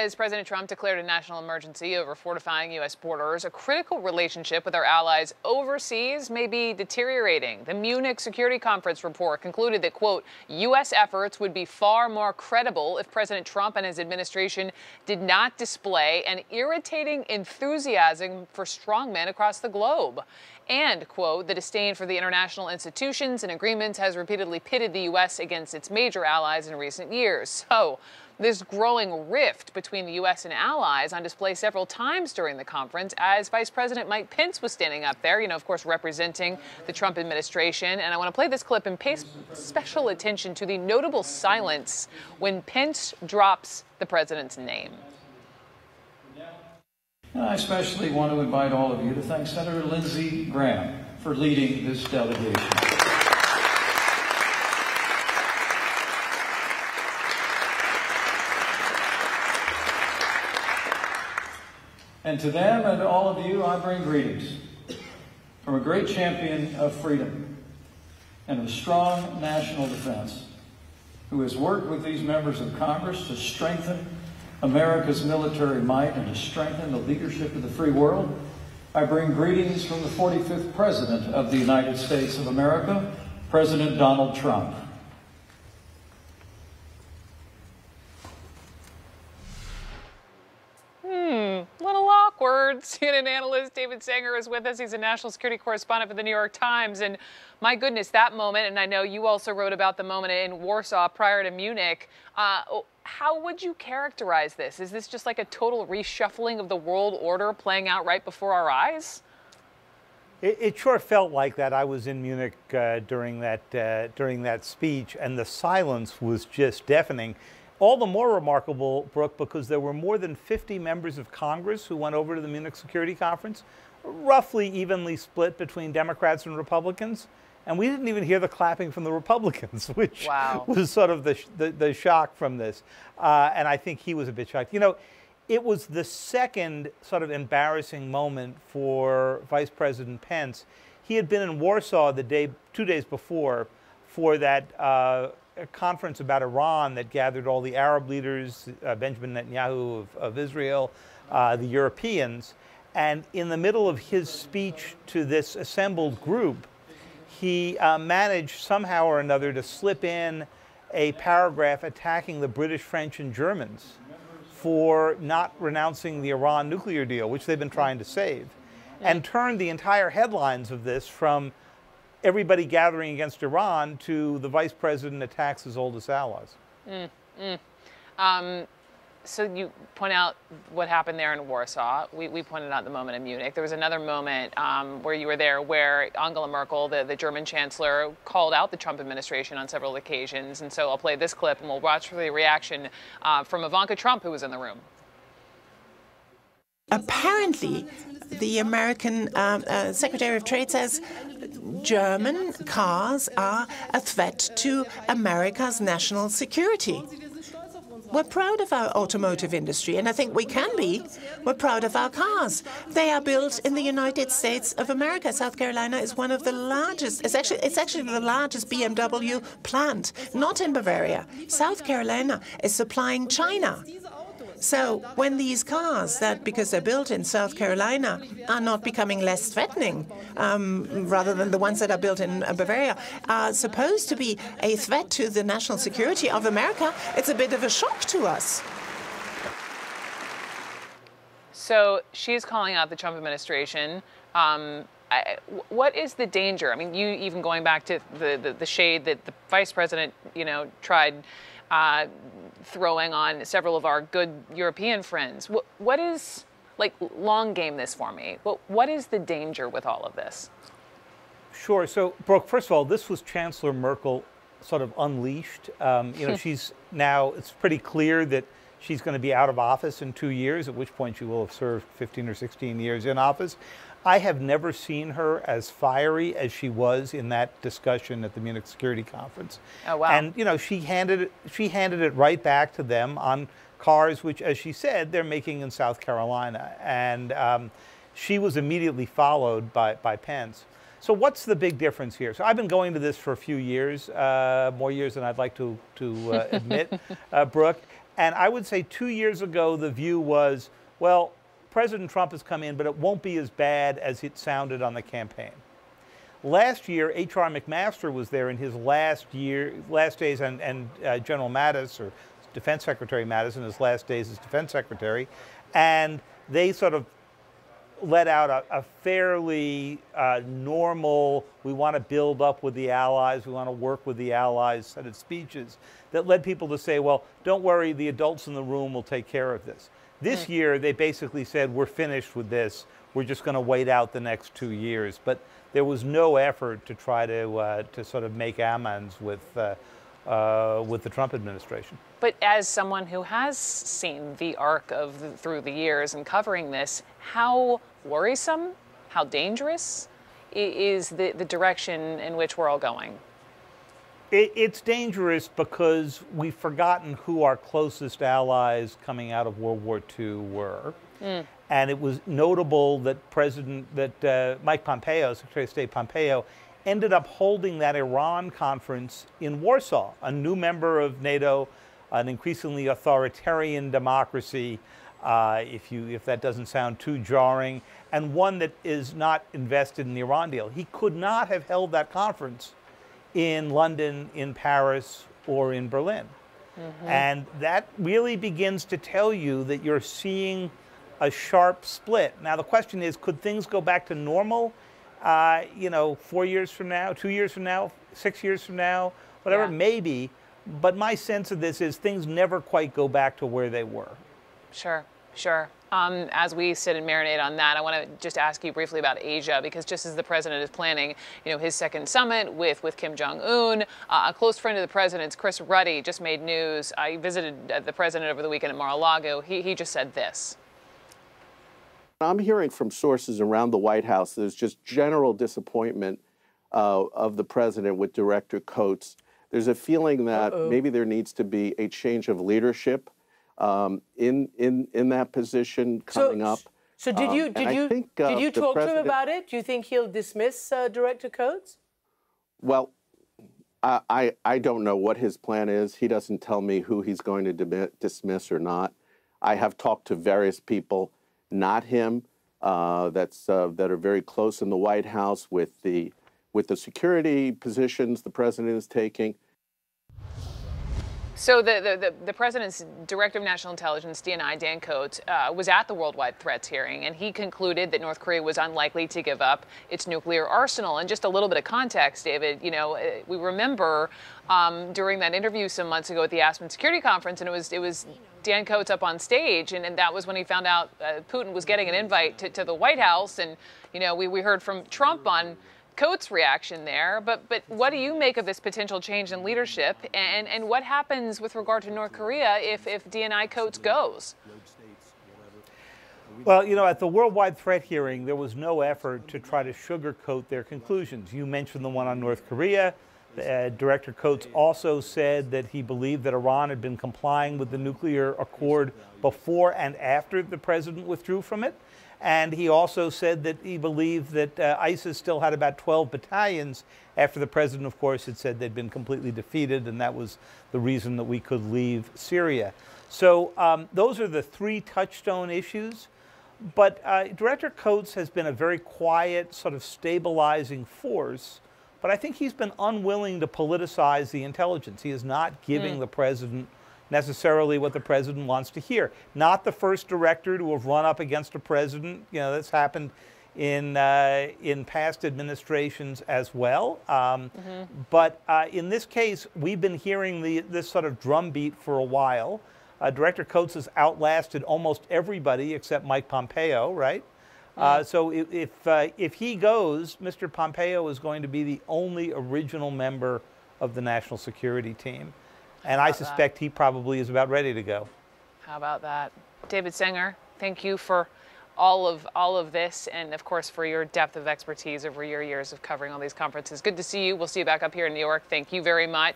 As President Trump declared a national emergency over fortifying U.S. borders, a critical relationship with our allies overseas may be deteriorating. The Munich Security Conference report concluded that, quote, U.S. efforts would be far more credible if President Trump and his administration did not display an irritating enthusiasm for strongmen across the globe. And, quote, the disdain for the international institutions and agreements has repeatedly pitted the U.S. against its major allies in recent years. So, this growing rift between the U.S. and allies on display several times during the conference as Vice President Mike Pence was standing up there, of course, representing the Trump administration. And I want to play this clip and pay special attention to the notable silence when Pence drops the president's name. And I especially want to invite all of you to thank Senator Lindsey Graham for leading this delegation. And to them and to all of you, I bring greetings from a great champion of freedom and of strong national defense who has worked with these members of Congress to strengthen America's military might and to strengthen the leadership of the free world. I bring greetings from the 45th President of the United States of America, President Donald Trump. Little awkward. CNN analyst David Sanger is with us. He's a national security correspondent for the New York Times. And my goodness, that moment, and I know you also wrote about the moment in Warsaw prior to Munich. How would you characterize this? Is this just like a total reshuffling of the world order playing out right before our eyes? It sure felt like that. I was in Munich during that speech, and the silence was just deafening. All the more remarkable, Brooke, because there were more than 50 members of Congress who went over to the Munich Security Conference, roughly evenly split between Democrats and Republicans. And we didn't even hear the clapping from the Republicans, which was sort of the shock from this. And I think he was a bit shocked. It was the second sort of embarrassing moment for Vice President Pence. He had been in Warsaw 2 days before for that a conference about Iran that gathered all the Arab leaders, Benjamin Netanyahu of Israel, the Europeans. And in the middle of his speech to this assembled group, he managed somehow or another to slip in a paragraph attacking the British, French, and Germans for not renouncing the Iran nuclear deal, which they've been trying to save, and turned the entire headlines of this from everybody gathering against Iran to the vice president attacks his oldest allies. So you point out what happened there in Warsaw. We pointed out the moment in Munich. There was another moment where you were there where Angela Merkel, the German chancellor, called out the Trump administration on several occasions. And so I'll play this clip and we'll watch for the reaction from Ivanka Trump, who was in the room. Apparently, the American Secretary of Trade says German cars are a threat to America's national security. We're proud of our automotive industry, and I think we can be. We're proud of our cars. They are built in the United States of America. South Carolina is one of the largest. It's actually the largest BMW plant, not in Bavaria. South Carolina is supplying China. So when these cars, because they're built in South Carolina, are not becoming less threatening, rather than the ones that are built in Bavaria, are supposed to be a threat to the national security of America, it's a bit of a shock to us. So she's calling out the Trump administration. What is the danger? I mean, you even going back to the shade that the vice president, tried throwing on several of our good European friends. What is, long game this for me, what is the danger with all of this? Sure. So, Brooke, first of all, this was Chancellor Merkel sort of unleashed. She's now, it's pretty clear that she's going to be out of office in 2 years, at which point she will have served 15 or 16 years in office. I have never seen her as fiery as she was in that discussion at the Munich Security Conference. Oh, wow. And, she handed it right back to them on cars, which, as she said, they're making in South Carolina. And she was immediately followed by Pence. So what's the big difference here? So I've been going to this for a few years, more years than I'd like to admit, Brooke. And I would say 2 years ago, the view was, well, President Trump has come in, but it won't be as bad as it sounded on the campaign. Last year, H.R. McMaster was there in his last days, and General Mattis, or Defense Secretary Mattis, in his last days as Defense Secretary, and they sort of let out a fairly normal, we want to build up with the allies, we want to work with the allies set of speeches that led people to say, well, don't worry, the adults in the room will take care of this. This year, they basically said, we're finished with this. We're just going to wait out the next 2 years. But there was no effort to try to sort of make amends with the Trump administration. But as someone who has seen the arc of through the years and covering this, how worrisome, how dangerous is the direction in which we're all going? It's dangerous because we've forgotten who our closest allies coming out of World War II were. And it was notable that Mike Pompeo, Secretary of State Pompeo, ended up holding that Iran conference in Warsaw, a new member of NATO, an increasingly authoritarian democracy, if that doesn't sound too jarring, and one that is not invested in the Iran deal. He could not have held that conference in London, in Paris, or in Berlin. And that really begins to tell you that you're seeing a sharp split. Now, the question is, could things go back to normal, 4 years from now, 2 years from now, 6 years from now, whatever, Yeah. maybe. But my sense of this is things never quite go back to where they were. Sure, sure. As we sit and marinate on that, I want to just ask you briefly about Asia, because just as the president is planning, his second summit with Kim Jong-un, a close friend of the president's, Chris Ruddy, just made news. I visited the president over the weekend at Mar-a-Lago. He just said this. I'm hearing from sources around the White House there's just general disappointment of the president with Director Coates. There's a feeling that maybe there needs to be a change of leadership in that position coming up. So did you talk to him about it? Do you think he'll dismiss Director Coates? Well, I don't know what his plan is. He doesn't tell me who he's going to dismiss or not. I have talked to various people, not him, that are very close in the White House with the security positions the president is taking. So the president's director of national intelligence, DNI, Dan Coats, was at the worldwide threats hearing, and he concluded that North Korea was unlikely to give up its nuclear arsenal. And just a little bit of context, David, we remember during that interview some months ago at the Aspen Security Conference, and it was Dan Coats up on stage, and that was when he found out Putin was getting an invite to the White House, and we heard from Trump on Coates' reaction there, but what do you make of this potential change in leadership, and what happens with regard to North Korea if DNI Coates goes? Well, at the worldwide threat hearing, there was no effort to try to sugarcoat their conclusions. You mentioned the one on North Korea. Director Coates also said that he believed that Iran had been complying with the nuclear accord before and after the president withdrew from it. And he also said that he believed that ISIS still had about 12 battalions after the president, of course, had said they'd been completely defeated, and that was the reason that we could leave Syria. So those are the three touchstone issues. But Director Coates has been a very quiet, sort of stabilizing force, but I think he's been unwilling to politicize the intelligence. He is not giving the president necessarily what the president wants to hear. Not the first director to have run up against a president. That's happened in past administrations as well. But in this case, we've been hearing this sort of drumbeat for a while. Director Coates has outlasted almost everybody except Mike Pompeo, right? So if he goes, Mr. Pompeo is going to be the only original member of the national security team. And I suspect he probably is about ready to go. How about that? David Sanger, thank you for all of this, and of course for your depth of expertise over your years of covering all these conferences. Good to see you. We'll see you back up here in New York. Thank you very much.